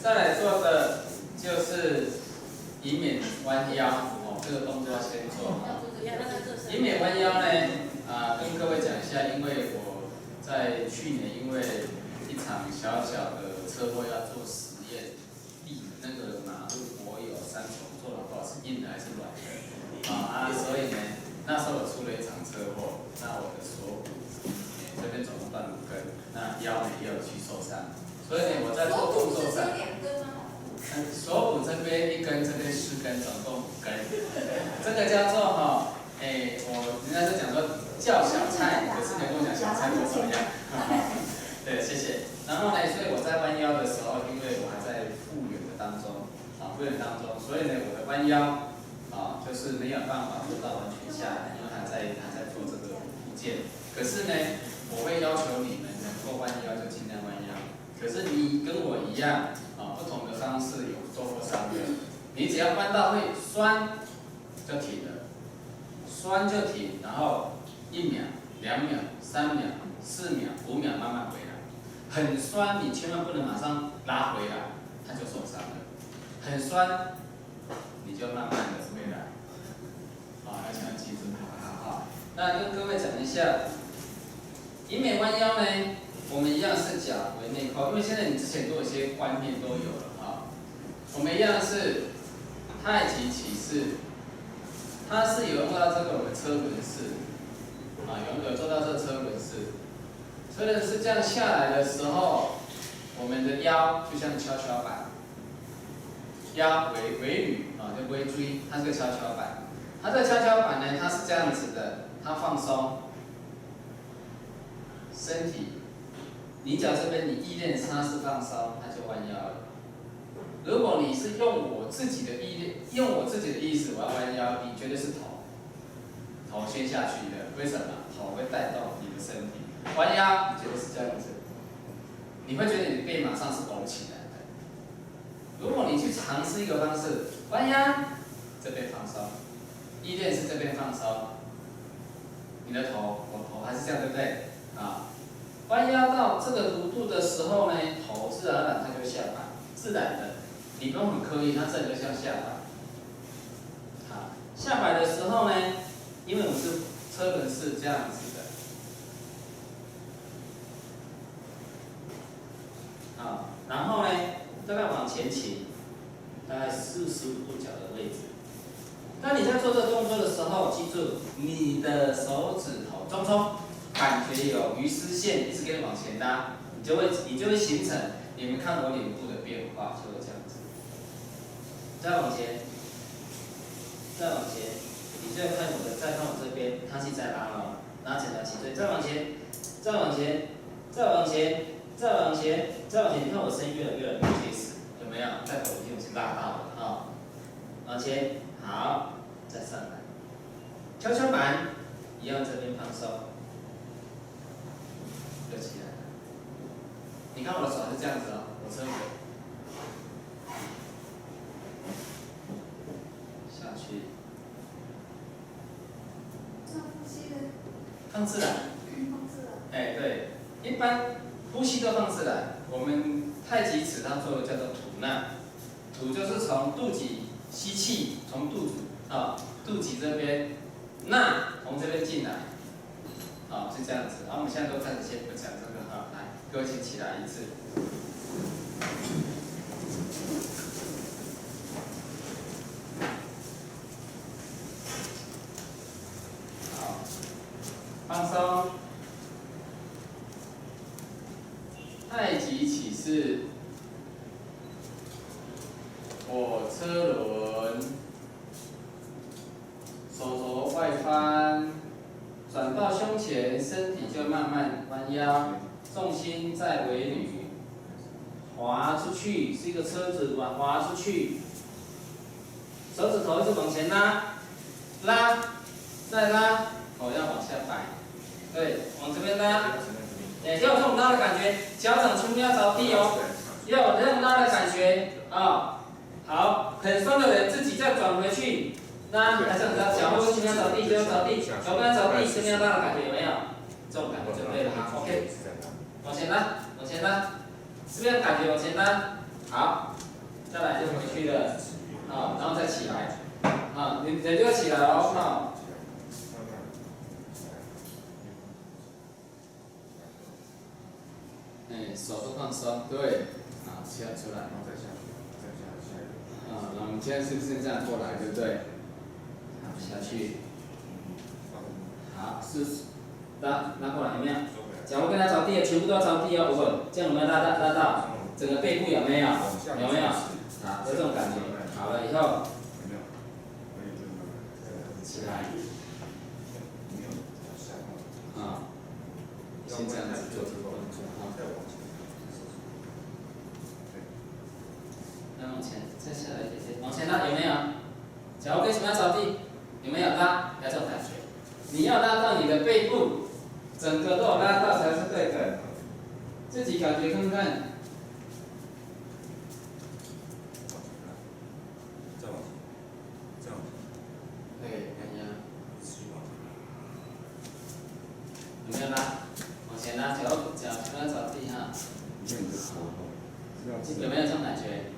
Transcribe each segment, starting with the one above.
再来做的就是以免弯腰哦，这个动作要先做。以免弯腰呢，跟各位讲一下，因为我在去年因为一场小小的车祸要做实验，那个马路柏油3重做的不好是硬的还是软的所以呢，那时候我出了一场车祸，那我的锁骨这边总共断5根，那腰呢也有去受伤，所以呢我在做动作上。锁骨这边1根，这边4根，总共5根。这个叫做人家是讲说叫小菜，可是你跟我讲小菜多少样？对，谢谢。然后呢，所以我在弯腰的时候，因为我还在复原的当中，所以呢，我的弯腰就是没有办法做到完全下来，因为还在做这个复健。可是呢，我会要求你们能够弯腰就尽量弯腰。可是你跟我一样不同的方式有做过伤的，你只要弯到会酸就停了，酸就停，然后1秒、2秒、3秒、4秒、5秒慢慢回来。很酸，你千万不能马上拉回来，它就受伤了。很酸，你就慢慢的回来。要想要记住，好。那跟各位讲一下，以免弯腰呢。我们一样是脚为内扣，因为现在你之前都有些观念都有了我们一样是太极起势，它是有用到这个我们车轮式，有做到这个车轮式。车轮式这样下来的时候，我们的腰就像跷跷板，腰为履就微椎，它是个跷跷板。它这个跷跷板呢，它是这样子的，它放松身体。你脚这边你意念它是放松，它就弯腰了。如果你是用我自己的意识，我要弯腰，你绝对是头先下去的。为什么？头会带动你的身体。弯腰，你绝对是这样子，你会觉得你的背马上是拱起来的。如果你去尝试一个方式，弯腰，这边放松，意念是这边放松，你的头还是这样，对不对？弯腰到这个弧度的时候呢，头自然而然它就会下巴，自然的，你不用很刻意，它自然就向下巴。下摆的时候呢，因为我们是车轮式这样子的，然后呢，大概往前倾，大概45度角的位置。当你在做这个动作的时候，记住你的手指头中冲。感觉有鱼丝线一直给你往前拉，你就会形成你们看我脸部的变化，就会这样子。再往前，你就看我这边，它是在拉哦，拉起来起对，再往前，你看我身越来越结实，有没有？在头已经是拉到了往前，好，再上来，跷跷板一样这边放松。就起来了。你看我的手是这样子我车腿下去，放自然。对，一般呼吸都放自然。我们太极尺它做的叫做吐纳，吐就是从肚脐吸气，从肚脐这边，纳从这边进来。是这样子。我们现在都暂时先不讲这个来，各位请起来一次。好，放松。太极起势，我车轮，手肘外翻。转到胸前，身体就慢慢弯腰，重心在尾闾，滑出去是一个车子滑出去，手指头一直往前拉，再拉，头要往下摆，对，往这边拉，要有这种拉的感觉，脚掌全部要着地要有这种拉的感觉好，很酸的人自己再转回去。拉，还是脚后跟尽量着地，脚跟着地，这边拉的感觉有没有？这种感觉就对了。OK， 往前拉，这边感觉往前拉，好，再来就回去了，啊，然后再起来，啊，你人就起来了，啊。哎，手都放松，对，啊，下出来，然后再下去，再下去。啊，那我们现在是不是这样过来，对不对？好，下去。好，是，拉过来有没有？脚后跟它着地，全部都要着地哦，稳，这样有没有拉到？整个背部有没有？有没有？好，有这种感觉。好了以后，起来。啊，先这样子做这个动作啊。再往前，再下来一点点，往前拉有没有？脚后跟什么要着地？有没有拉？要这种感觉。你要拉到你的背部，整个都有拉到才是对的。自己感觉看看。对，看一下。有没有拉？往前拉，脚不要着地哈。有没有这种感觉？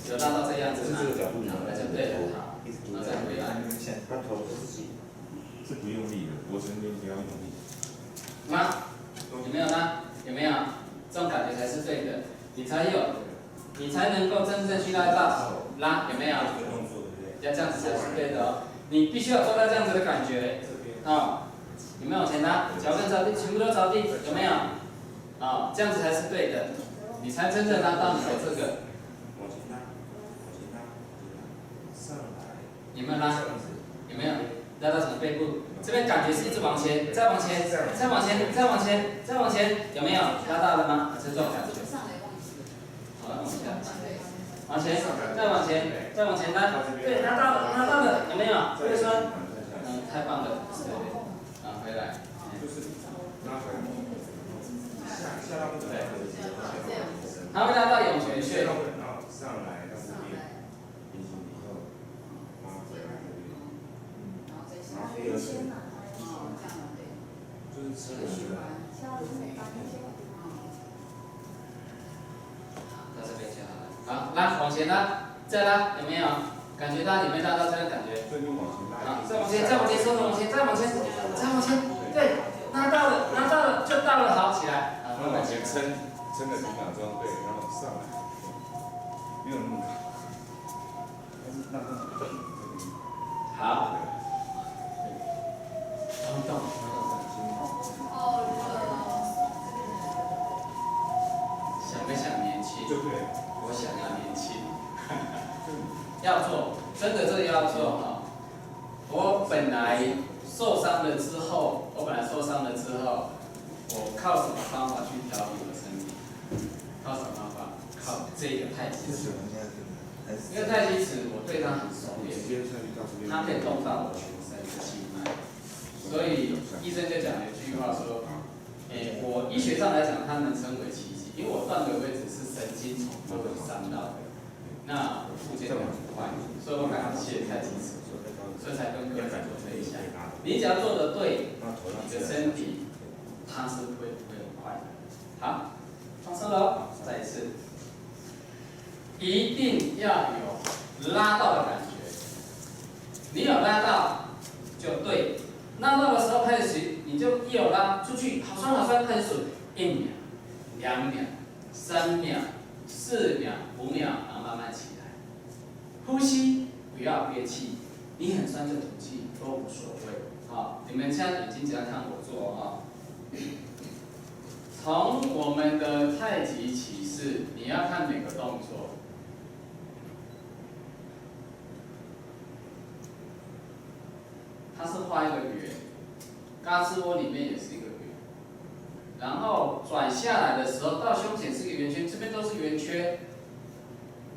有拉到这样子吗？那就对了，好，然后再回来。是不用力的，脖子那边不要用力。拉，有没有拉？有没有？这种感觉才是对的，你才能够真正去拉到拉，有没有？要这样子才是对的哦。你必须要做到这样子的感觉，啊，有没有往前拉？脚跟着地，全部都着地，有没有？啊，这样子才是对的，你才真正拉到你的这个。有没有拉？有没有拉到什么背部？这边感觉是一直往前，再往前，再往前，再往前，再往前，有没有拉到了吗？是这种感觉。好，往前，往前，再往前，再往前拉，对，拉到了，有没有？这个酸，太棒了，对，啊，回来，对，它会拉到涌泉穴。上来到这边，平行以后，拉回来，然后第二次，就是吃了血。到这边就好了。好，拉，往前拉，再拉，有没有？感觉到有没有拉到这个感觉？好，再往前，再往前，手往前，再往前，再往前，对，拉到了，就到了，好，起来。然后往前撑个几秒钟，对，然后上来。没有那么高，但是那个好，动，想不想年轻？对对，我想要年轻，要做，真的这个要做哈。我本来受伤了之后，我靠什么方法去调理我的身体？靠什么方法？靠这个太极尺。因为太极尺我对它很熟练，它可以动到我全身的经脉，所以医生就讲了一句话说，我医学上来讲，它能称为奇迹，因为我断的位置是神经丛都有伤到的，那我复健的很快，所以我感谢太极尺，所以才跟各位做这一项。你只要做的对，你的身体它是会很快的。好，放松了，再一次。一定要有拉到的感觉，你有拉到就对，拉到的时候开始，你就一有拉出去，好酸好酸，开始数1秒、2秒、3秒、4秒、5秒，然后慢慢起来，呼吸不要憋气，你很酸就吐气都无所谓。好，你们现在眼睛只要看我做啊。从我们的太极起势，你要看每个动作。它是画一个圆，嘎吱窝里面也是一个圆，然后转下来的时候到胸前是一个圆圈，这边都是圆圈，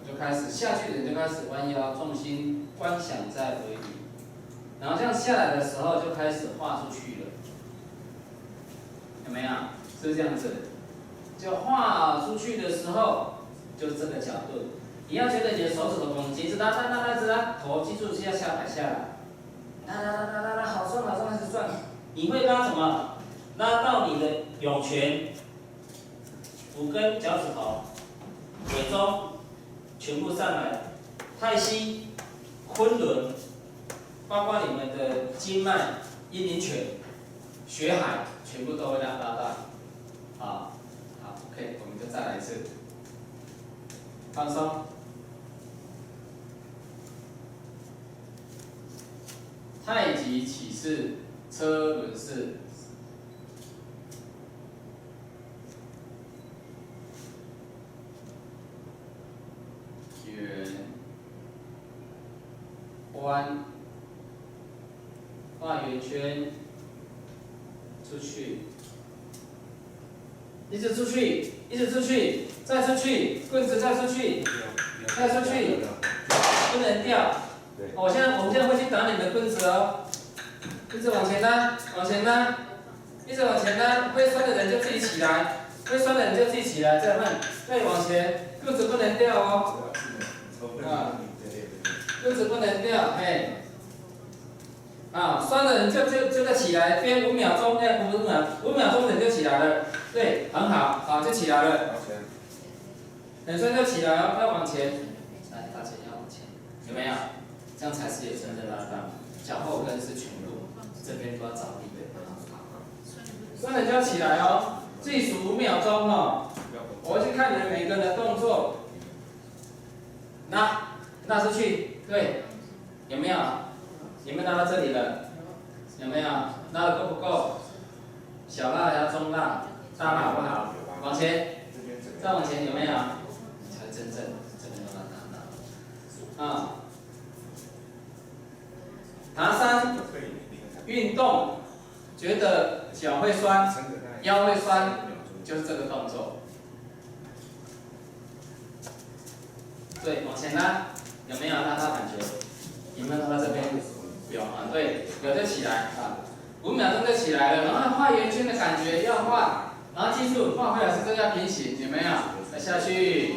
我就开始下去的人就开始弯腰，重心观想在尾闾，然后这样下来的时候就开始画出去了，有没有？是不是这样子？就画出去的时候就是这个角度，你要觉得你的手指头绷紧，一直拉，头记住是要下摆下来。拉，好酸好酸，开始转。你会拉什么？拉到你的涌泉、骨根、脚趾头，尾中全部上来，太溪、昆仑，包括你们的经脉、阴陵泉、血海，全部都会拉到。好，OK， 我们就再来一次，放松。太极起势，车轮式。圆，弯，画圆圈，出去，一直出去，一直出去，再出去，棍子再出去，再出去，不能掉。我们现在会去打你的棍子哦，一直往前拉，往前拉，一直往前拉，会酸的人就自己起来，会酸的人就自己起来，再慢，再往前，棍子不能掉哦。棍子不能掉，嘿。酸的人就再起来，编5秒钟，5秒钟人就起来了，对，很好，好就起来了。很酸就起来哦，要往前，来，大家要往前，有没有？这样才是有真正拉到，脚后跟是全部，这边都要着地的。酸的就要起来哦，计数5秒钟哦。我会去看你们每个人的动作，拉出去，对，有没有？有没有拉到这里了？有没有？拉的够不够？小拉还要中拉，大拉好不好？往前，再往前，有没有？才真正这边都拉。爬山运动，觉得脚会酸，腰会酸，就是这个动作。对，往前拉，有没有拉到感觉？有没有拉到这边？有啊，对，有就起来5秒钟就起来了，然后画圆圈的感觉要画，然后记住画回来是这要平行，有没有？再下去。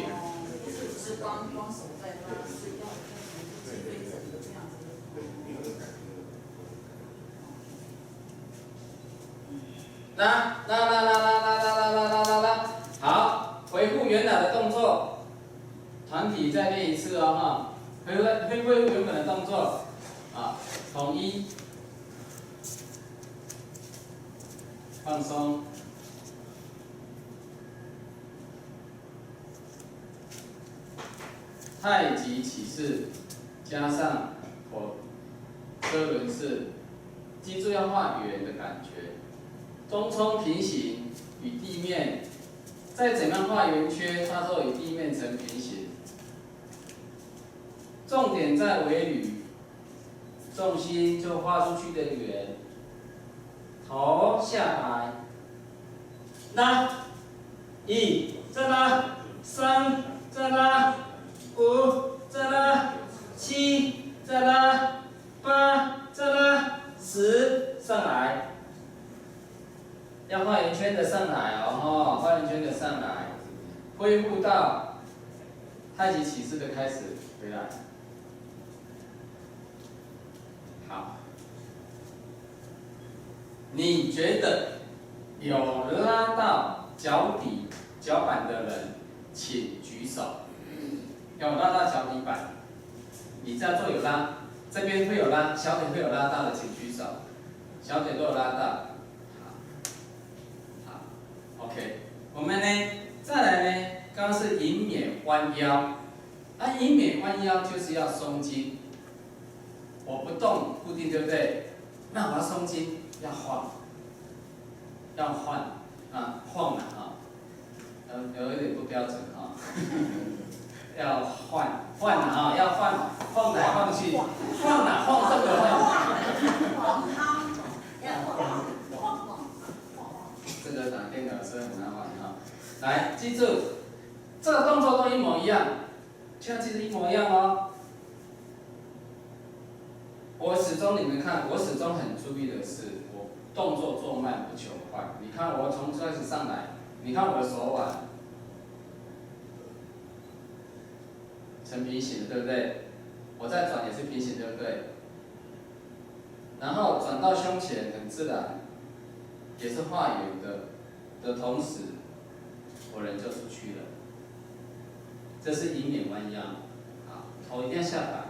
拉，好，回复原来的动作，团体再练一次哦哈，恢复原本的动作，统一，放松，太极起势，加上车轮式，记住要画圆的感觉。中冲平行，与地面，再怎样画圆圈，它都与地面成平行。重点在尾闾，重心就画出去的圆，头下来，拉，1，再拉，3，再拉，5，再拉，7，再拉，8，再拉，10，上来。要画圆圈的上来哦，画圆圈的上来，恢复到太极起势的开始回来。好，你觉得有拉到脚底脚板的人，请举手。有拉到脚底板，你这样做有拉，这边会有拉，小腿会有拉到的，请举手。小腿都有拉到。OK， 我们呢，再来呢，刚刚是迎冕弯腰，迎冕弯腰就是要松筋，我不动固定，对不对？那我要松筋，要晃，晃了有一点不标准要换了要晃来晃去，晃这个晃。这个打电脑是很难玩来，记住，这个动作都一模一样，现在其实一模一样哦。我始终你们看，我始终很注意的是，我动作做慢不求快。你看我从开始上来，你看我的手腕成平行的，对不对？我再转也是平行，对不对？然后转到胸前，很自然，也是画圆的同时，我人就出去了。这是迎面弯腰，好，头一定要下摆。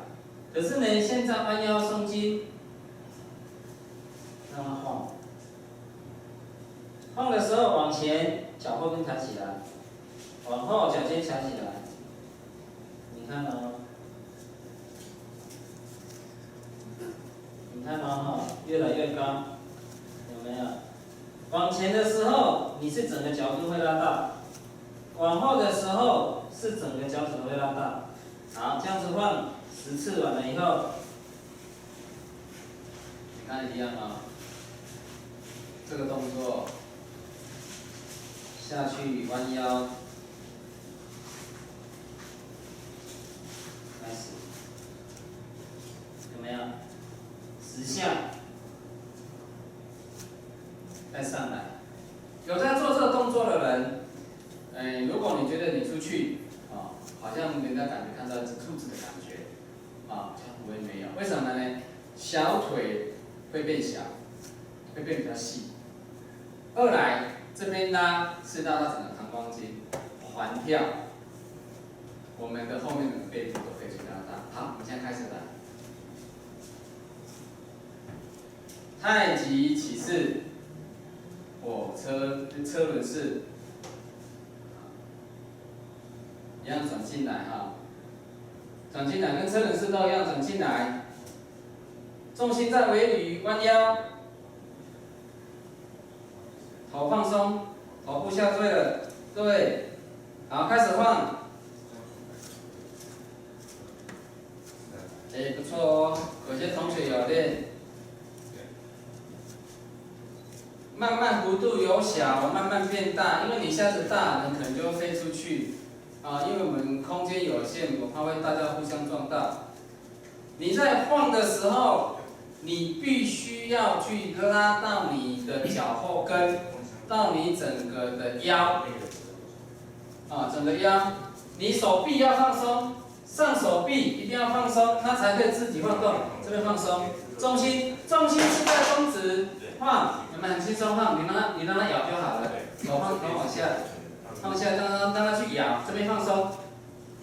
可是呢，现在弯腰松筋，让它晃，晃的时候往前，脚后跟抬起来，往后脚尖抬起来，你看哦。你看哦，越来越高，有没有？往前的时候，你是整个脚跟会拉大；往后的时候，是整个脚趾头会拉大。好，这样子晃10次完了以后，你看一样啊。这个动作下去弯腰，开始，有没有？10下，再上来。有在做这个动作的人，如果你觉得你出去好像人家感觉看到一只兔子的感觉，这样不会没有。为什么呢？小腿会变小，会变比较细。二来，这边拉是拉到整个膀胱经，环跳，我们的后面的背部都可以去拉大。好，我们现在开始来。太极起势，车轮式，一样转进来哈，转进来跟车轮式都一样转进来，重心在尾闾，弯腰，头放松，头部下坠了，对，好，开始晃，不错哦，有些同学有练。慢慢幅度由小慢慢变大，因为你一下子大，你可能就会飞出去，因为我们空间有限，我怕会大家互相撞到。你在晃的时候，你必须要去拉到你的脚后跟，到你整个的腰，整个腰，你手臂要放松，上手臂一定要放松，它才可以自己晃动。这边放松，重心是在中指。晃，有没有很轻松晃？你让它咬就好了，头往下，放下，让它去咬。这边放松，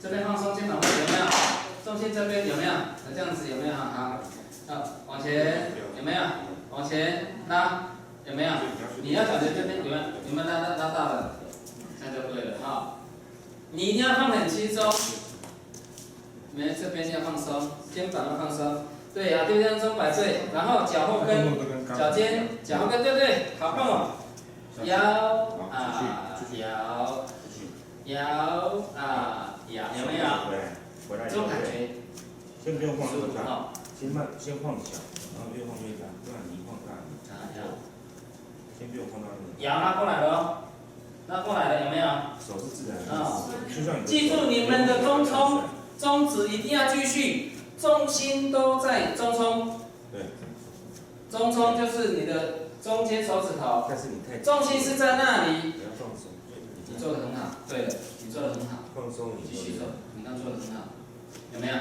这边放松，肩膀有没有？重心这边有没有？这样子有没有？好，往前有没有？往前拉有没有？你要感觉这边有没有拉大了？这样就对了哈。你一定要放很轻松，这边要放松，肩膀要放松。对啊，对，这样中摆对，然后脚后跟、脚尖、脚后跟，对，好棒哦。摇，有没有？这种感觉。先不用晃那么大，先晃小，然后越晃越大，不然你晃大。先不用晃到那么。摇拉过来了哦，拉过来了有没有？手是自然的。记住你们的中指一定要继续。重心都在中冲，对，中冲就是你的中间手指头，但是你太重心是在那里。不要放松，你做的很好，对了，你做的很好，放松你继续做，你刚做的很好，有没有？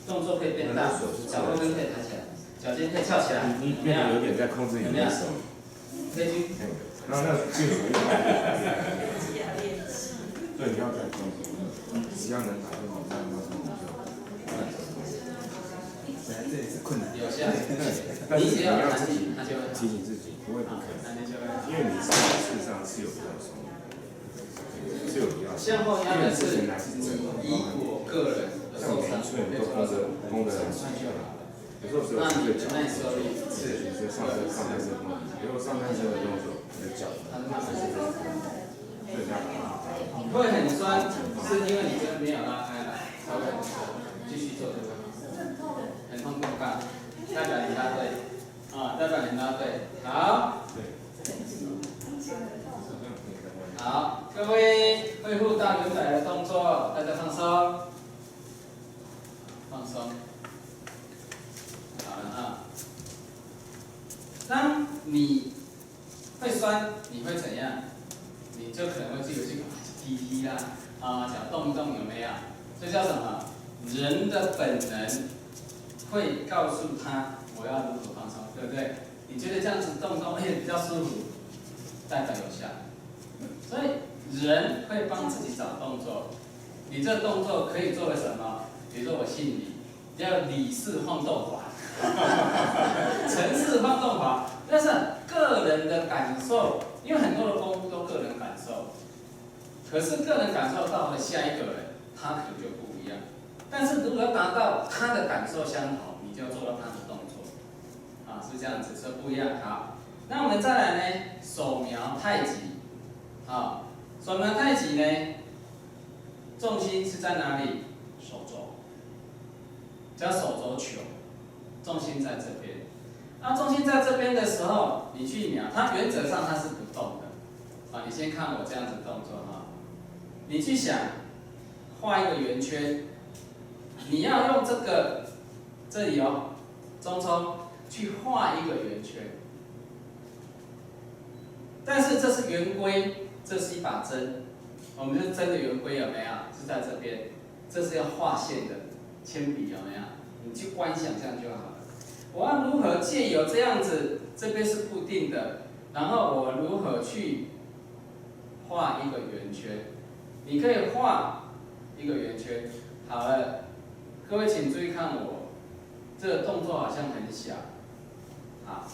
动作可以变大，脚后跟可以抬起来，脚尖可以翘起来，你变得有点在控制你的手，可以去，然后那技术对，你要在控制，只要能打动你，这也是困难。有效，但是你只要要自己它就会提醒自己，不会不可能，因为你事实上是有比较松，是有比较。向后压的是以我个人的受伤，都绷得很紧，有时候只有这个脚，是上半身绷，如果上半身的动作，你的脚还是对这样。会很酸，是因为你这边没有拉开来，才会很酸。继续做这个。很痛苦吧？代表你拉对，代表你拉对，好。好，各位恢复到原来的动作，大家放松，放松。好了啊。当你会酸，你会怎样？你就可能会去踢啦，脚动一动，有没有？这叫什么？人的本能会告诉他我要如何放松，对不对？你觉得这样子动动，比较舒服，代表有效。所以人会帮自己找动作，你这动作可以做个什么？比如说我姓李，叫李氏晃动法，陈氏晃动法，那是个人的感受，因为很多的功夫都个人感受，可是个人感受到了下一个人，他可能就不一样。但是如果要达到他的感受相同，你就要做到他的动作，啊，是这样子，是不一样。好，那我们再来呢，手苗太极，啊，手苗太极呢，重心是在哪里？手肘，叫手肘球，重心在这边。那重心在这边的时候，你去瞄，它原则上它是不动的，啊，你先看我这样子动作哈，你去想，画一个圆圈。你要用这里哦，中冲去画一个圆圈，但是这是圆规，这是一把针，我们这针的圆规有没有？是在这边，这是要画线的铅笔有没有？你去观想这样就好了。我要如何借由这样子，这边是固定的，然后我如何去画一个圆圈？你可以画一个圆圈，好了。各位请注意看我，这个动作好像很小，啊，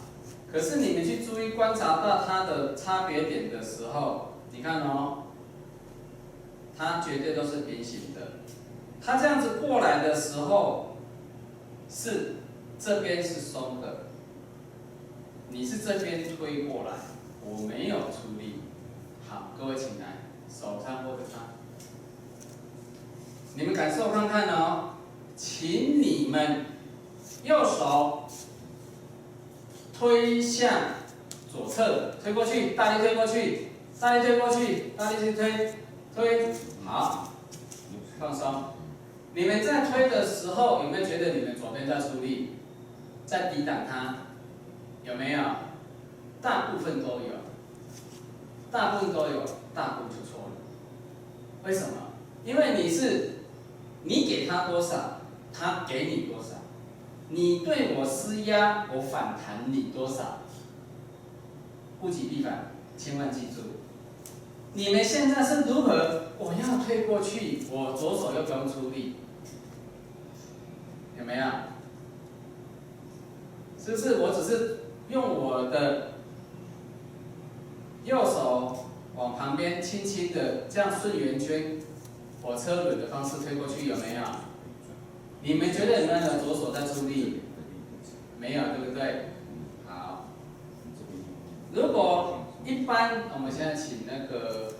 可是你们去注意观察到它的差别点的时候，你看哦，它绝对都是平行的。它这样子过来的时候，是这边是松的，你是这边推过来，我没有出力。好，各位请来，手上握着它，你们感受看看哦。请你们右手推向左侧，推过去，大力推过去，大力推过去，大力去推，好，放松。你们在推的时候，有没有觉得你们左边在出力，在抵挡它？有没有？大部分都有，大部分都有，大部分就错了。为什么？因为你给他多少？他给你多少？你对我施压，我反弹你多少？物极必反，千万记住。你们现在是如何？我要推过去，我左手又不用出力，有没有？是不是？我只是用我的右手往旁边轻轻的这样顺圆圈，我车轮的方式推过去，有没有？你们觉得你们的左手在出力？没有，对不对？好。如果一般，我们现在请那个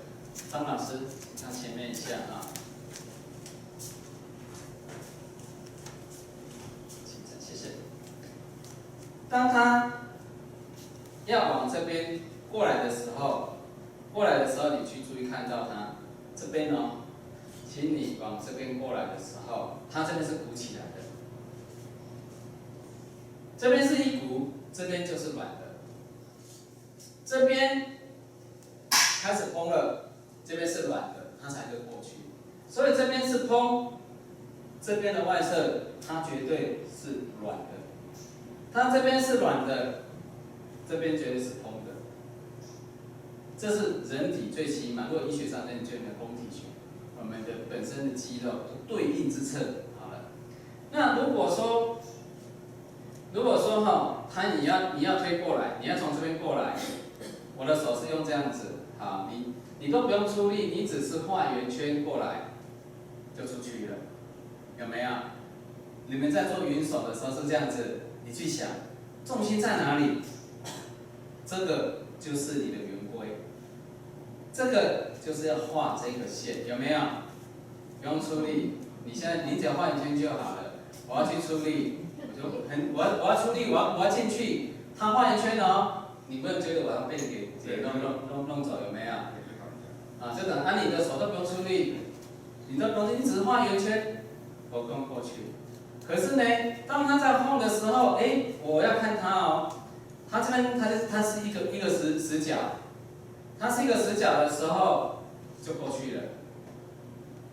张老师上前面一下啊。谢谢。当他要往这边过来的时候，你去注意看到他这边哦。请你往这边过来的时候，它这边是鼓起来的，这边是一鼓，这边就是软的，这边开始蓬了，这边是软的，它才会过去。所以这边是蓬，这边的外侧它绝对是软的，它这边是软的，这边绝对是蓬的。这是人体最起码，如果医学上认证的宫体学。我们的本身的肌肉对应之侧，好了。那如果说哈，你要推过来，你要从这边过来，我的手是用这样子，好，你都不用出力，你只是画圆圈过来，就出去了，有没有？你们在做云手的时候是这样子，你去想，重心在哪里？这个就是你的圆规。这个就是要画这个线，有没有？不用出力，你只要画圆圈就好了。我要去出力，我要出力，我要进去。他画圆圈哦，你不要觉得我要被你给弄走，有没有？啊，就等你的手都不用出力，你只是画圆圈，我跟过去。可是呢，当他在晃的时候，我要看他哦，他这边它是一个死角。它是一个死角的时候，就过去了，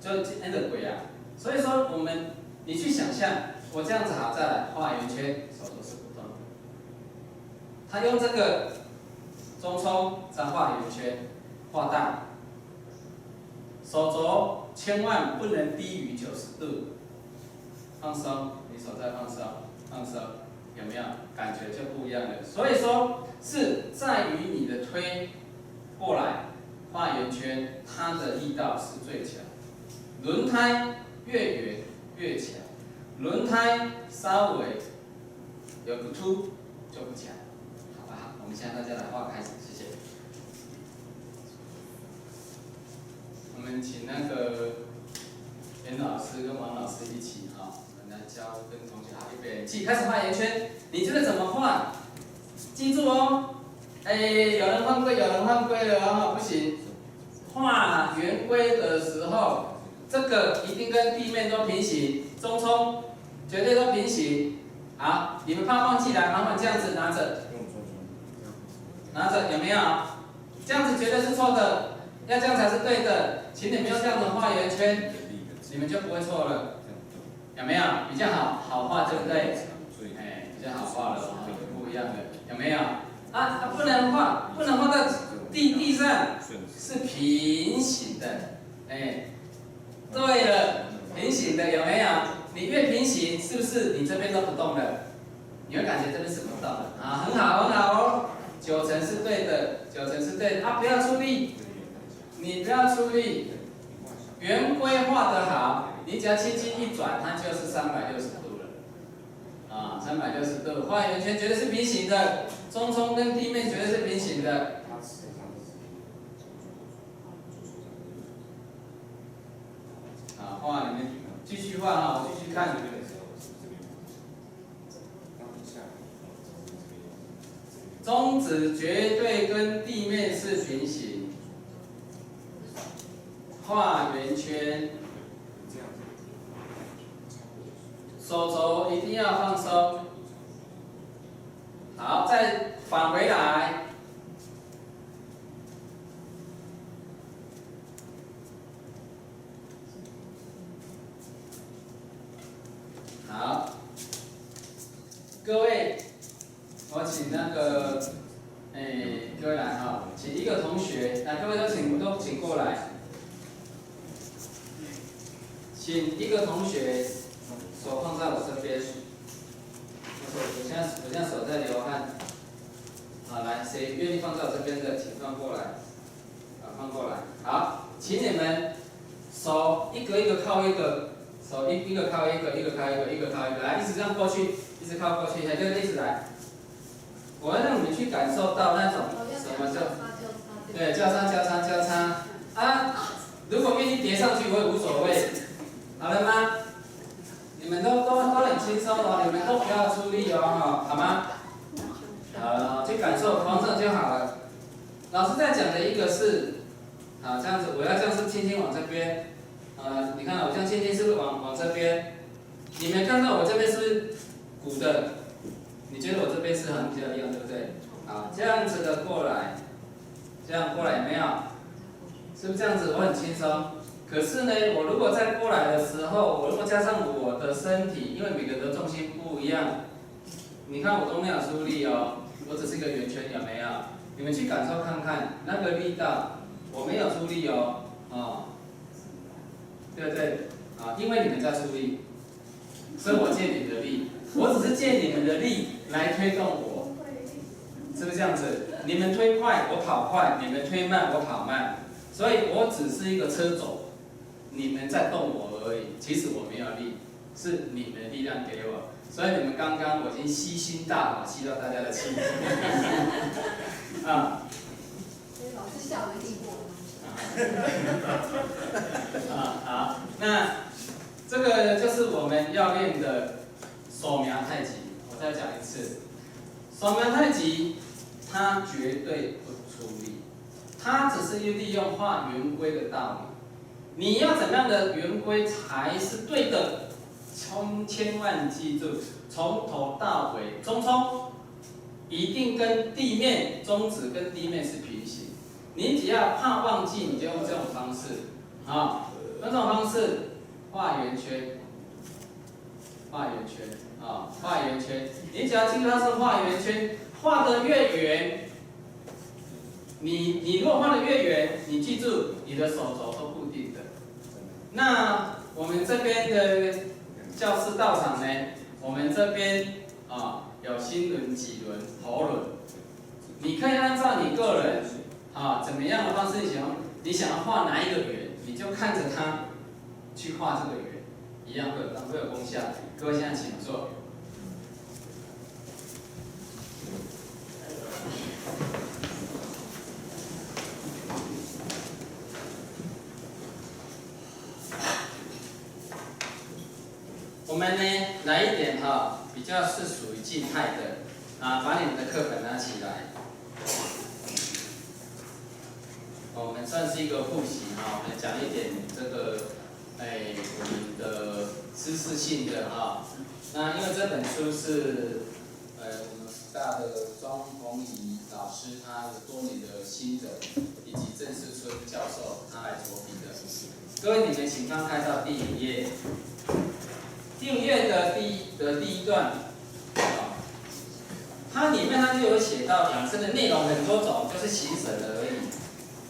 就按着轨啊。所以说你去想象，我这样子好，再来画圆圈，手都是不动的。他用这个中冲再画圆圈，画大，手肘千万不能低于90度，放松，你手再放松，放松，有没有？感觉就不一样了。所以说是在于你的推过来画圆圈，它的力道是最强。轮胎越圆越强，轮胎稍微有个凸就不强，好不好？我们现在大家来画开始，谢谢。我们请那个严老师跟王老师一起我们来教跟同学好，预备起，开始画圆圈。你觉得怎么画？记住哦，有人犯规，有人犯规了哦，不行。画圆规的时候，这个一定跟地面都平行，中冲绝对都平行。好，你们怕忘记来，麻烦这样子拿着，拿着有没有？这样子绝对是错的，要这样才是对的。请你们用这样子画圆圈，你们就不会错了，有没有？比较好画，对不对？比较好画了，不一样的，有没有？不能画到地上是平行的，对了，平行的有没有？你越平行，是不是你这边都不动了？你会感觉这边是不动的啊，很好很好哦，90成是对的，90成是对的不要出力，你不要出力，圆规画得好，你只要轻轻一转，它就是360度了，360度，画圆圈绝对是平行的，中冲跟地面绝对是平行的。画你们继续画我继续看。中指绝对跟地面是平行，画圆圈，手肘一定要放松。好，再返回来。好，各位，我请那个，各位来请一个同学，各位都请过来，请一个同学手放在我这边，我现在手在流汗，来，谁愿意放在我这边的，请放过来，放过来，好，请你们手一个一个靠一个。手一个靠一个，一个靠一个，一个靠一个，来，一直这样过去，一直靠过去，一直来。我要让你们去感受到那种什么叫，对，交叉如果愿意叠上去，我也无所谓，好了吗？你们都很轻松哦，你们都不要出力哦，好吗？好了，去感受方正就好了。老师在讲的一个是，这样子，我要这样是轻轻往这边。你看我这样轻轻是不是往这边？你们看到我这边是不是鼓的？你觉得我这边是很比较力量，对不对？好，这样子的过来，这样过来有没有？是不是这样子？我很轻松。可是呢，我如果再过来的时候，我如果加上我的身体，因为每个人的重心不一样，你看我都没有出力哦，我只是一个圆圈，有没有？你们去感受看看那个力道，我没有出力哦，对不对？因为你们在出力，所以我借你们的力，我只是借你们的力来推动我，是不是这样子？你们推快，我跑快；你们推慢，我跑慢。所以我只是一个车轴，你们在动我而已。其实我没有力，是你们的力量给我。所以你们刚刚我已经吸星大法，吸到大家的气。所以老师下为例过。好，那这个就是我们要练的手苗太极。我再讲一次，手苗太极它绝对不出力，它只是利用画圆规的道理。你要怎么样的圆规才是对的？千万记住，从头到尾中冲一定跟地面，中指跟地面是平行。你只要怕忘记，你就用这种方式，用这种方式画圆圈，画圆圈，画圆圈。你只要记住它是画圆圈，画得越圆，你如果画得越圆，你记住你的手肘都固定的。那我们这边的教室道场呢，我们这边有心轮、脊轮、喉轮，你可以按照你个人怎么样的方式，你想要画哪一个圆，你就看着它去画这个圆，一样会有功效。各位现在请坐。我们呢来一点比较是属于静态的把你们的课本拿起来。我们算是一个复习我们讲一点这个我们的知识性的那因为这本书是我们师大的庄宏仪老师他有多年的心得，以及郑世春教授他来着笔的。各位你们请翻开到第5页。第5页的第一段，它里面就有写到养生的内容很多种，就是形神而已。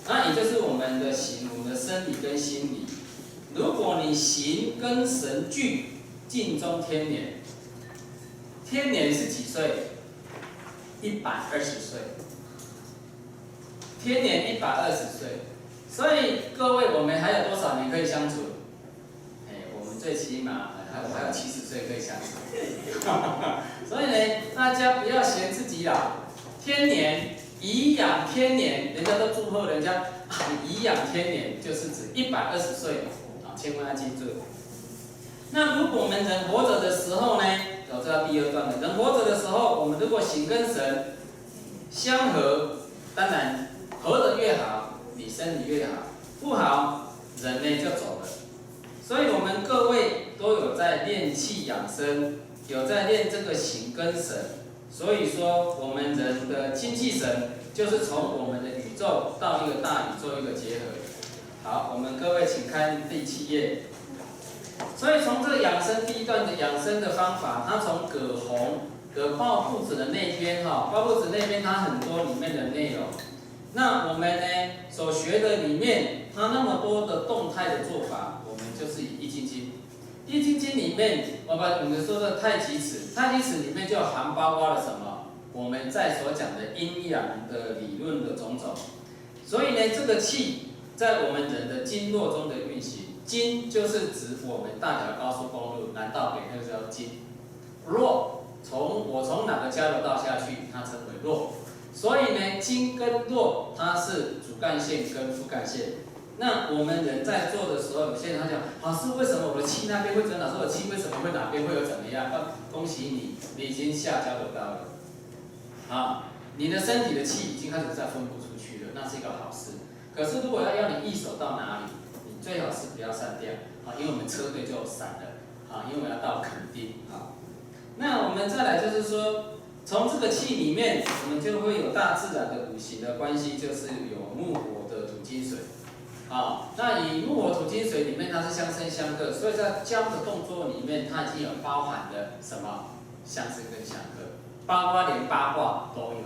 那也就是我们的形，我们的生理跟心理。如果你形跟神俱，尽中天年。天年是几岁？120岁。天年120岁。所以各位，我们还有多少年可以相处？我们最起码还有70岁可以相处。所以呢，大家不要嫌自己老。天年颐养天年，人家都祝贺人家颐养天年，就是指120岁千万要记住。那如果我们人活着的时候呢？走到第2段了。人活着的时候，我们如果形跟神相合，当然合得越好，你身体越好；不好，人呢就走了。所以我们各位都有在练气养生，有在练这个形跟神。所以说，我们人的精气神就是从我们的宇宙到一个大宇宙一个结合。好，我们各位请看第7页。所以从这个养生第1段的养生的方法，它从葛洪的抱朴子的那边抱朴子那边它很多里面的内容。那我们呢所学的里面，它那么多的动态的做法，我们就是以易筋经。易筋经里面，我们说的太极尺，太极尺里面就含包括了什么？我们在所讲的阴阳的理论的种种。所以呢，这个气在我们人的经络中的运行。经就是指我们大条高速公路南到北，那个叫经。络我从哪个交流道下去，它称为络。所以呢，经跟络它是主干线跟副干线。那我们人在做的时候，有些人他讲，老师为什么我的气那边会怎么？老师我的气为什么会哪边会有怎么样？恭喜你，你已经下交流道了。你的身体的气已经开始在分布出去了，那是一个好事。可是如果要你易手到哪里？最好是不要散掉因为我们车队就散了因为我们要到垦丁那我们再来就是说，从这个气里面，我们就会有大自然的五行的关系，就是有木火的土金水那以木火土金水里面，它是相生相克，所以在教的动作里面，它已经有包含了什么相生跟相克，包括连八卦都有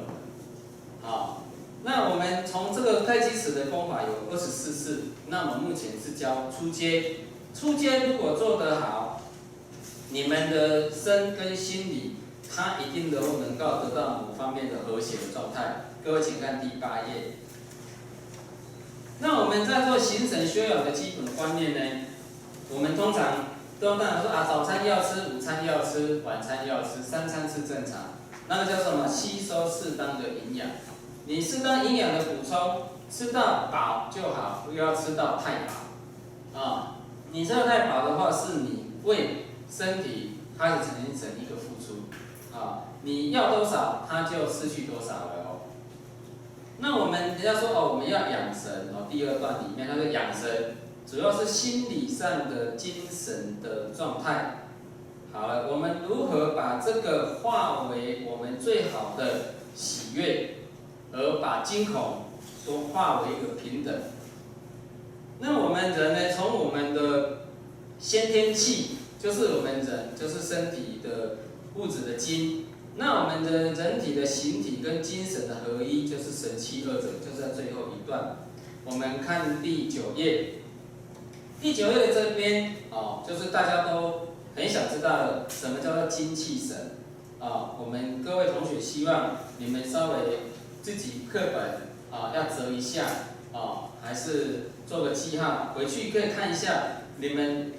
了那我们从这个太极尺的功法有24式，那我们目前是教初阶。初阶如果做得好，你们的身跟心理，它一定都能够得到某方面的和谐的状态。各位请看第8页。那我们在做形神修养的基本观念呢，我们通常都当然说早餐要吃，午餐要吃，晚餐要吃，3餐是正常。那个叫什么？吸收适当的营养。你适当营养的补充，吃到饱就好，不要吃到太饱你吃到太饱的话，是你为身体开始形成一个付出你要多少，它就失去多少了那我们人家说我们要养神第2段里面它的养神，主要是心理上的精神的状态。好了，我们如何把这个化为我们最好的喜悦？而把惊恐都化为一个平等。那我们人呢？从我们的先天气，就是我们人，就是身体的物质的精。那我们的人体的形体跟精神的合一，就是神气2者，就是在最后一段。我们看第9页。第第9页的这边哦，就是大家都很想知道的，什么叫做精气神啊？我们各位同学希望你们稍微自己课本要折一下还是做个记号，回去可以看一下你们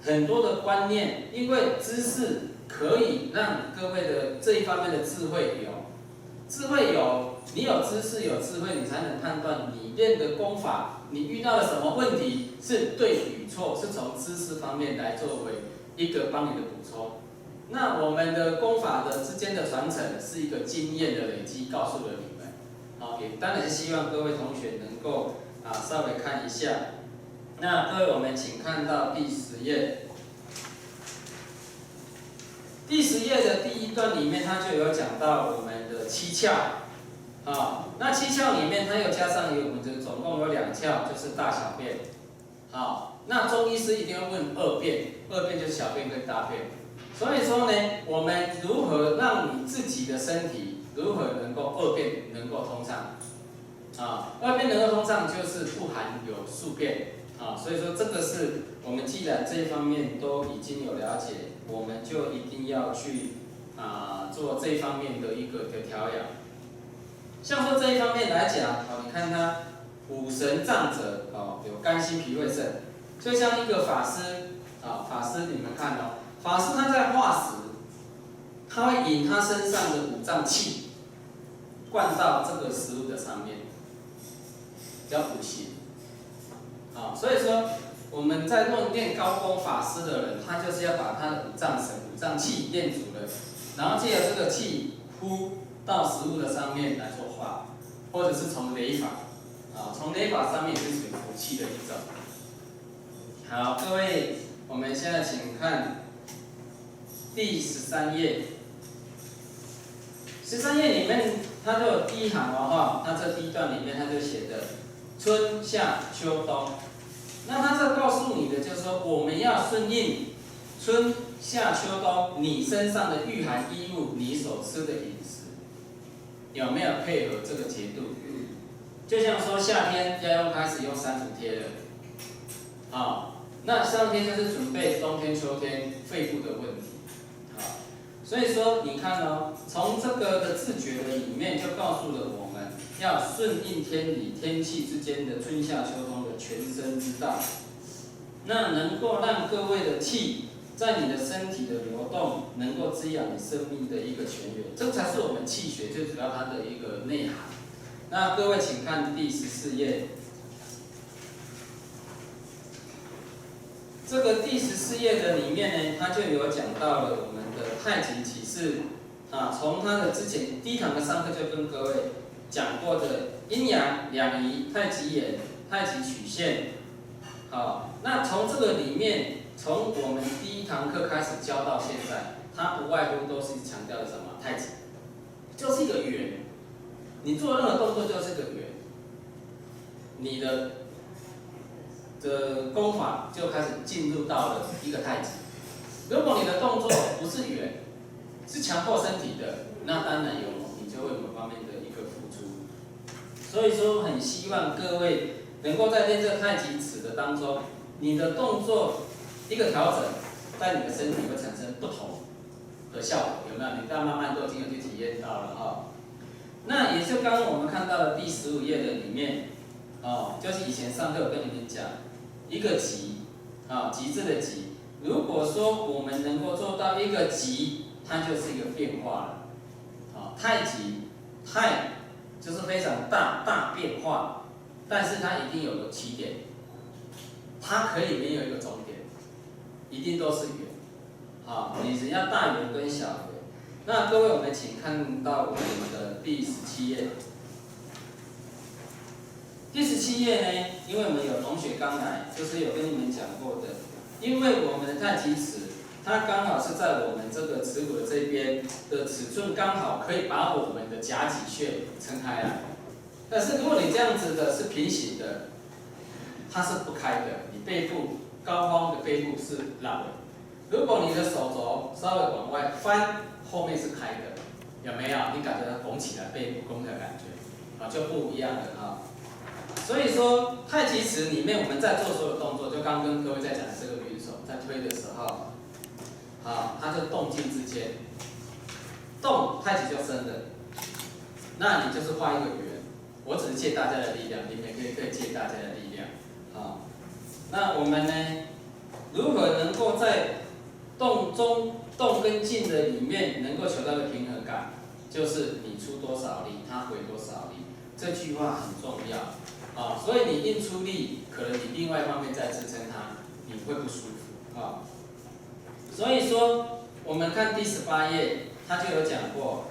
很多的观念，因为知识可以让各位的这一方面的智慧有，你有知识有智慧，你才能判断你练的功法，你遇到了什么问题是对与错，是从知识方面来作为一个帮你的补充。那我们的功法的之间的传承是一个经验的累积，告诉了你们。也当然希望各位同学能够稍微看一下。那各位，我们请看到第10页。第10页的第1段里面，它就有讲到我们的7窍。那7窍里面，它又加上我们总共有2窍，就是大小便。那中医师一定要问2便，就是小便跟大便。所以说呢，我们如何让你自己的身体如何能够2便能够通畅？2便能够通畅，就是不含有宿便。所以说这个是我们既然这一方面都已经有了解，我们就一定要去做这一方面的一个调养。像说这一方面来讲，你看它5神脏者有肝心脾胃肾，就像一个法师法师你们看法师他在化食，他会引他身上的5脏气灌到这个食物的上面，叫五行。所以说我们在练高功法师的人，他就是要把他的5脏神、5脏气练足了，然后借由这个气呼到食物的上面来做化，或者是从雷法，从雷法上面也是属于福气的一种。好，各位，我们现在请看第13页。13页里面，它就有第1行它这第1段里面它就写的春夏秋冬。那它这告诉你的就是说，我们要顺应春夏秋冬你身上的御寒衣物，你所吃的饮食有没有配合这个节度？就像说夏天要开始用3伏贴了，那3伏贴就是准备冬天秋天肺部的问题，所以说你看从这个的自觉的里面就告诉了我们要顺应天理天气之间的春夏秋冬的全身之道，那能够让各位的气在你的身体的流动，能够滋养你生命的一个泉源，这才是我们气血最主要它的一个内涵。那各位请看第14页，这个第14页的里面呢，它就有讲到了我们的太极起势从它的之前第1堂的上课就跟各位讲过的阴阳两仪、太极眼、太极曲线。那从这个里面，从我们第1堂课开始教到现在，它不外乎都是强调的什么？太极，就是一个圆。你做任何动作就是一个圆，你的功法就开始进入到了一个太极。如果你的动作不是圆，是强迫身体的，那当然你就会有某方面的一个付出。所以说，很希望各位能够在练这个太极尺的当中，你的动作一个调整，在你的身体会产生不同的效果，有没有？你慢慢都已经有去体验到了那也就刚刚我们看到的第15页的里面，就是以前上课有跟你们讲，一个极，极致的极。如果说我们能够做到一个极，它就是一个变化了。太极，太就是非常大变化，但是它一定有个起点，它可以没有一个终点，一定都是圆。你只要大圆跟小圆。那各位，我们请看到我们的第17页。第17页呢，因为我们有同学刚来，就是有跟你们讲过的，因为我们的太极尺，它刚好是在我们这个耻骨的这边的尺寸，刚好可以把我们的夹脊穴撑开来。但是如果你这样子的是平行的，它是不开的，你背部高方的背部是绕的。如果你的手肘稍微往外翻，后面是开的，有没有？你感觉它拱起来，背部弓的感觉，就不一样了所以说太极池里面我们在做所有动作，就刚跟各位在讲的这个运手，在推的时候，它就动静之间，动太极就生的，那你就是画一个圆，我只是借大家的力量，你们可以借大家的力量，那我们呢，如何能够在动跟静的里面能够求到一个平衡感？就是你出多少力，它回多少力，这句话很重要所以你硬出力，可能你另外一方面在支撑它，你会不舒服所以说，我们看第18页，他就有讲过，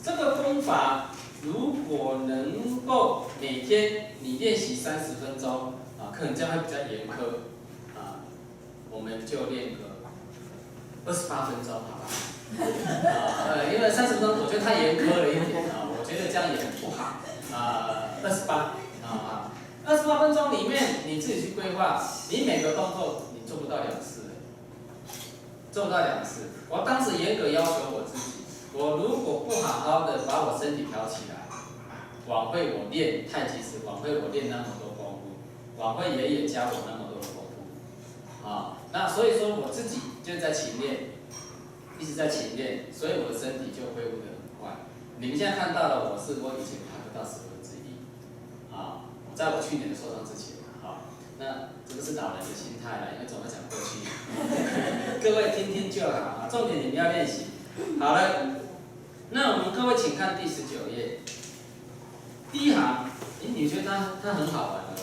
这个功法如果能够每天你练习30分钟可能这样会比较严苛我们就练个28分钟，好吧？因为30分钟我觉得太严苛了一点我觉得这样也很不好28分钟里面你自己去规划，你每个动作你做不到2次，做不到2次。我当时严格要求我自己，我如果不好好的把我身体调起来，枉费我练太极时，枉费我练那么多功夫，枉费爷爷教我那么多的功夫那所以说我自己就在勤练，一直在勤练，所以我的身体就恢复得很快。你们现在看到的我以前还不到1/10在我去年的受伤之前那这个是老人的心态因为总要讲过去，各位听听就好重点你们要练习。好了，那我们各位请看第19页，第一行，你觉得它很好玩的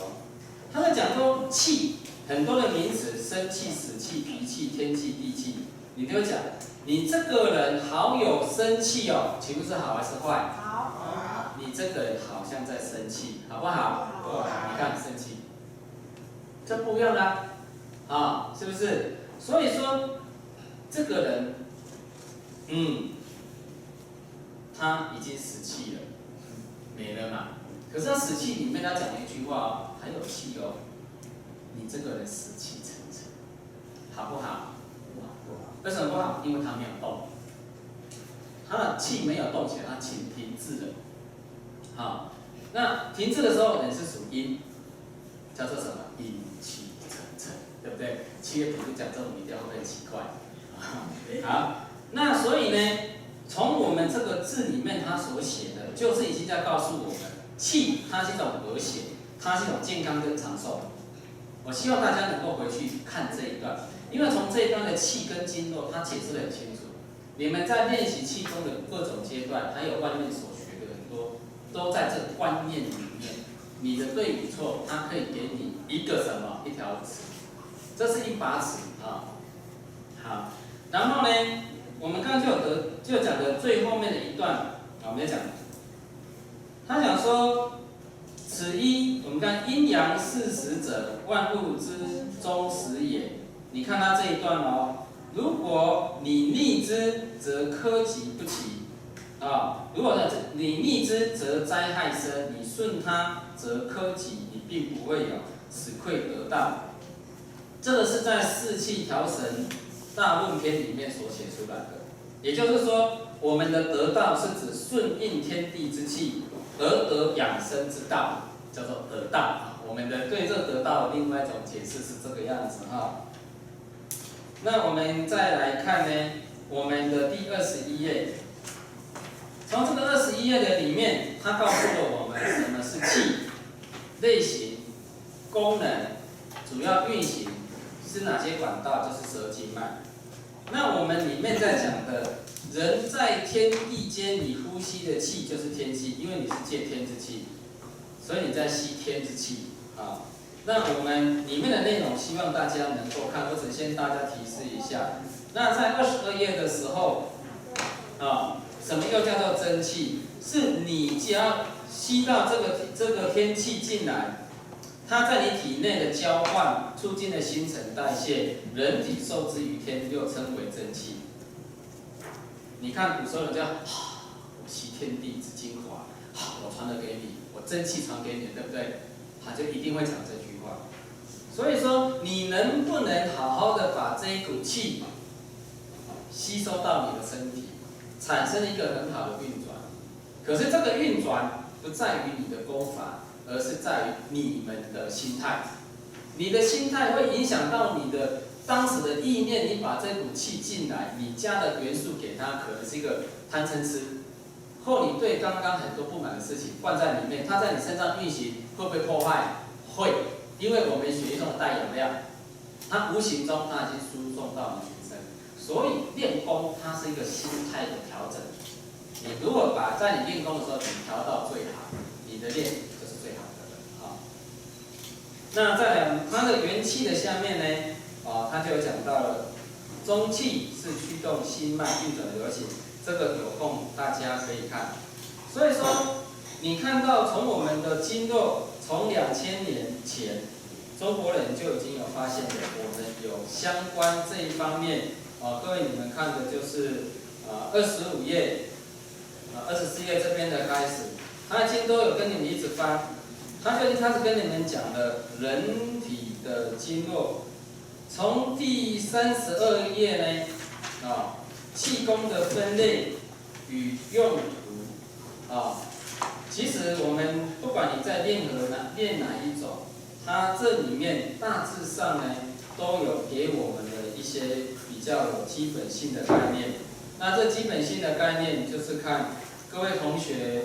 他在讲说气，很多的名词，生气、死气、脾气、天气、地气，你都讲，你这个人好有生气请问是好还是坏？好。你这个人好像在生气，好不好？你看生气，这不一样啦，是不是？所以说，这个人，他已经死气了，没了嘛。可是他死气里面他讲了一句话还有气你这个人死气沉沉，好不好？为什么不好？因为他没有动，他的气没有动起来，他气停滞了。那停滞的时候，人是属阴，叫做什么？阴气沉沉，对不对？7月底就讲这种语调会不会很奇怪？好，那所以呢，从我们这个字里面他所写的，就是已经在告诉我们，气它是一种和谐，它是一种健康跟长寿。我希望大家能够回去看这一段，因为从这一段的气跟经络，它解释得很清楚。你们在练习气功的各种阶段，还有外面所学的很多，都在这个观念里面。你的对与错，它可以给你一个什么？一条尺，这是一把尺好，然后呢，我们刚刚就讲的最后面的一段我们要讲，他讲说，此一我们看阴阳四时者，万物之终始也。你看他这一段如果你逆之，则苛疾不起如果你逆之，则灾害生；你顺它，则苛疾，你并不会有此愧得道。这个是在《四气调神大论篇》里面所写出来的。也就是说，我们的得道是指顺应天地之气，而得养生之道，叫做得道。我们的对这得道的另外一种解释是这个样子那我们再来看呢，我们的第21页。从这个21页的里面，它告诉了我们什么是气、类型、功能、主要运行是哪些管道，就是舌经脉。那我们里面在讲的，人在天地间，你呼吸的气就是天气，因为你是借天之气，所以你在吸天之气那我们里面的内容，希望大家能够看，我只先大家提示一下。那在22页的时候什么又叫做真气？是你只要吸到这个天气进来，它在你体内的交换，促进了新陈代谢，人体受之于天，又称为真气。你看古时候人家，我吸天地之精华，我传了给你，我真气传给你，对不对？他就一定会讲这句话。所以说，你能不能好好的把这一股气吸收到你的身体，产生一个很好的运转？可是这个运转不在于你的功法，而是在于你们的心态。你的心态会影响到你的当时的意念，你把这股气进来，你加的元素给它，可能是一个贪嗔痴，或你对刚刚很多不满的事情灌在里面，它在你身上运行，会不会破坏？会，因为我们血液中带养料，它无形中它已经输送到你全身，所以练功它是一个心态的调整。你如果在你练功的时候，你调到最好，你的练就是最好的了。好，那再来，它的元气的下面呢，它就有讲到了，中气是驱动心脉运转的流行，这个有空大家可以看。所以说，你看到从我们的经络，从2000年前，中国人就已经有发现了，我们有相关这一方面。各位你们看的就是25页。24页这边的开始，他已经都有跟你们一直翻，他就开始跟你们讲了人体的经络，从第32页呢，气功的分类与用途，其实我们不管你在练哪一种，它这里面大致上呢都有给我们的一些比较有基本性的概念。那这基本性的概念就是看各位同学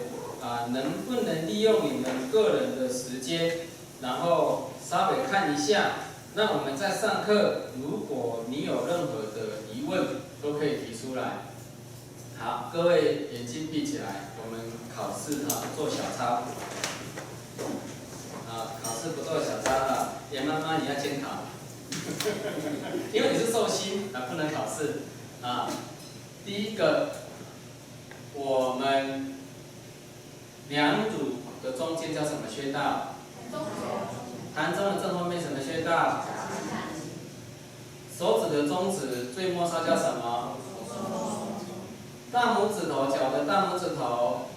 能不能利用你们个人的时间，然后稍微看一下。那我们在上课，如果你有任何的疑问，都可以提出来。好，各位眼睛闭起来，我们考试做小抄。考试不做小抄了，严妈妈你要监考，因为你是寿星不能考试第一个，我们两乳的中间叫什么穴道？膻中的正后面什么穴道？手指的中指最末梢叫什么？大拇指头，脚的大拇指头，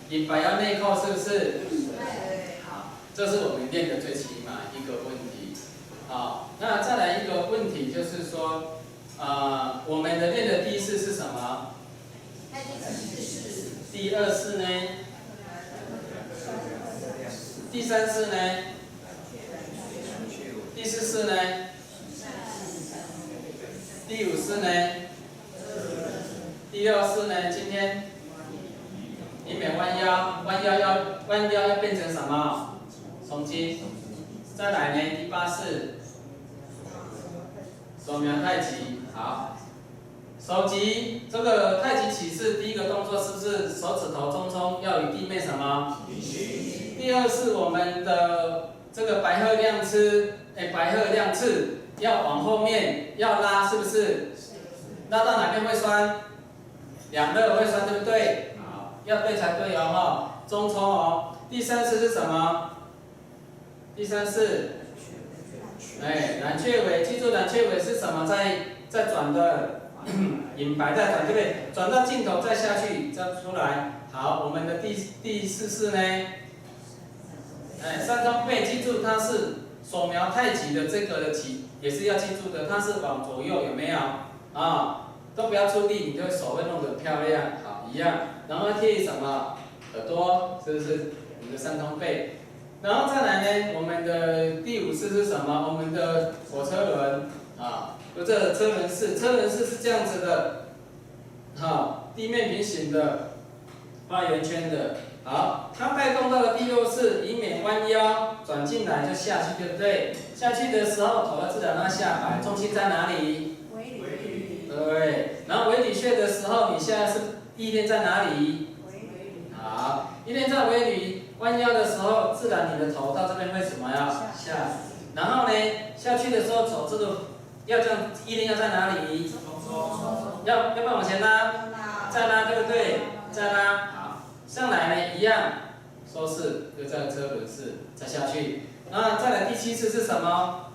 隐白要内扣是不是？好，这是我们练的最起码一个问题。好，那再来一个问题就是说，我们的练的第一式是什么？第二式呢？第三式呢？第四式呢？第五式呢？第六式呢？今天以免弯腰，弯腰要变成什么？耸筋。再来呢？第八式，手描太极。好，手极这个太极起势，第一个动作是不是手指头中冲要与地面什么？第二是我们的这个白鹤亮翅，要往后面要拉，是不是？拉到哪边会酸？两肋会酸，对不对？好，要对才对中冲第三式是什么？第三式，揽雀尾，记住揽雀尾是什么？在转的，引白再转，对不对？转到尽头再下去，再出来。好，我们的第四式呢？三通背，记住它是手描太极的这个的极，也是要记住的，它是往左右，有没有？都不要出力，你就手会弄得漂亮。好，一样。然后贴什么？耳朵，是不是？我们的三通背。然后再来呢，我们的第五式是什么？我们的火车轮就这车轮式，车轮式是这样子的，地面平行的，画圆圈的。好，它带动到了第六式，以免弯腰转进来就下去，对不对？下去的时候头要自然拉下摆，重心在哪里？尾闾。对，然后尾闾穴的时候，你现在是意念在哪里？好，意念在尾闾，弯腰的时候，自然你的头到这边会什么呀？下。然后呢，下去的时候走这个，要这样，意念要在哪里？要不要往前拉？再拉，对不对？再拉。好，上来呢一样，收式，就这样车轮式，再下去。那再来第七式是什么？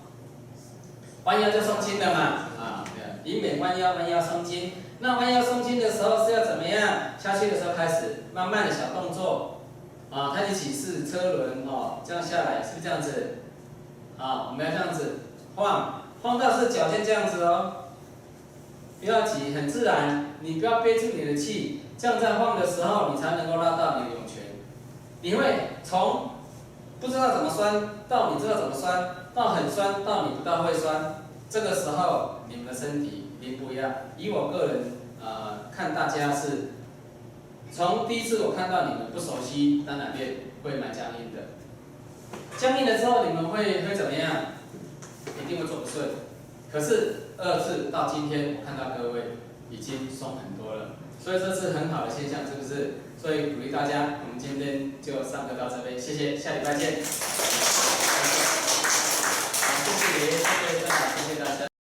弯腰就松筋了嘛，以免弯腰松筋。那弯腰松筋的时候是要怎么样？下去的时候开始慢慢的小动作，太极起势，车轮这样下来，是不是这样子？我们要这样子晃到是脚尖这样子不要急，很自然，你不要憋住你的气，这样在晃的时候，你才能够拉到你的涌泉。你会从不知道怎么酸到你知道怎么酸，到很酸到你不大会酸。这个时候你们的身体一定不一样。以我个人看大家是，从第一次我看到你们不熟悉，当然会蛮僵硬的。僵硬了之后你们会怎么样？一定会做不顺。可是2次到今天，我看到各位已经松很多了，所以这是很好的现象，是不是？所以鼓励大家，我们今天就上课到这边，谢谢，下礼拜见。谢谢，谢谢大家。